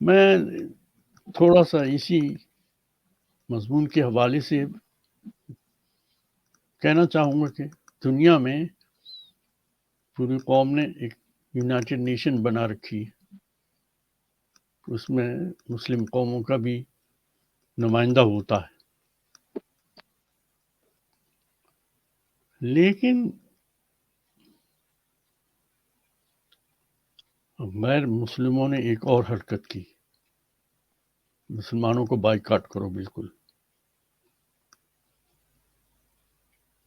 میں تھوڑا سا اسی مضمون کے حوالے سے کہنا چاہوں گا کہ دنیا میں پوری قوم نے ایک یونائٹڈ نیشن بنا رکھی ہے، اس میں مسلم قوموں کا بھی نمائندہ ہوتا ہے، لیکن غیر مسلموں نے ایک اور حرکت کی، مسلمانوں کو بائیکاٹ کرو بالکل۔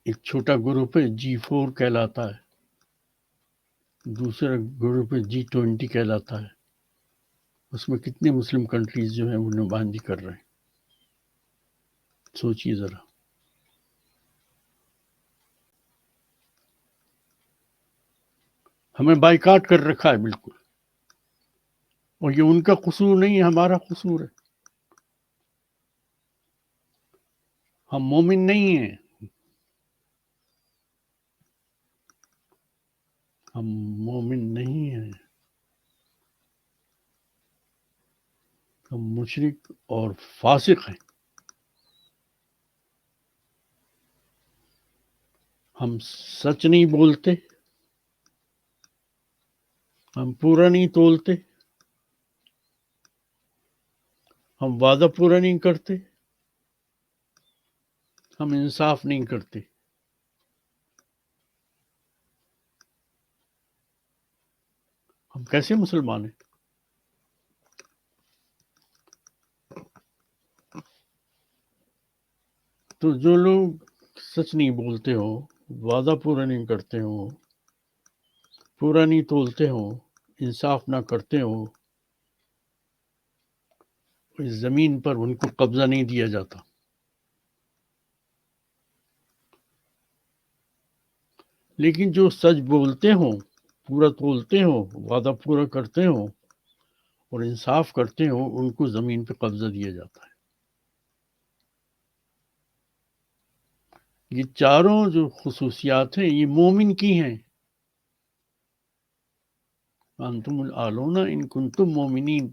ایک چھوٹا گروپ ہے G4 کہلاتا ہے، دوسرا گروپ ہے G20 کہلاتا ہے، اس میں کتنے مسلم کنٹریز جو ہیں وہ نمائندگی کر رہے ہیں، سوچیے ذرا۔ ہمیں بائیکاٹ کر رکھا ہے بالکل، اور یہ ان کا قصور نہیں ہے، ہمارا قصور ہے۔ ہم مومن نہیں ہیں، ہم مومن نہیں ہیں، ہم مشرک اور فاسق ہیں۔ ہم سچ نہیں بولتے، ہم پورا نہیں تولتے، ہم وعدہ پورا نہیں کرتے، ہم انصاف نہیں کرتے۔ ہم کیسے مسلمان ہیں؟ تو جو لوگ سچ نہیں بولتے ہو، وعدہ پورا نہیں کرتے ہو، پورا نہیں تولتے ہو، انصاف نہ کرتے ہو، اس زمین پر ان کو قبضہ نہیں دیا جاتا۔ لیکن جو سچ بولتے ہوں، پورا تولتے ہوں، وعدہ پورا کرتے ہوں اور انصاف کرتے ہوں، ان کو زمین پہ قبضہ دیا جاتا ہے۔ یہ چاروں جو خصوصیات ہیں یہ مومن کی ہیں۔ انتم العالون ان کنتم مومنین،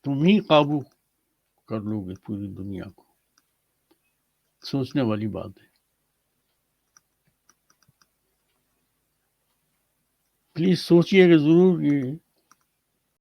تم ہی قابو کر لو گے پوری دنیا کو۔ سوچنے والی بات ہے۔ پلیز سوچئے کہ ضرور یہ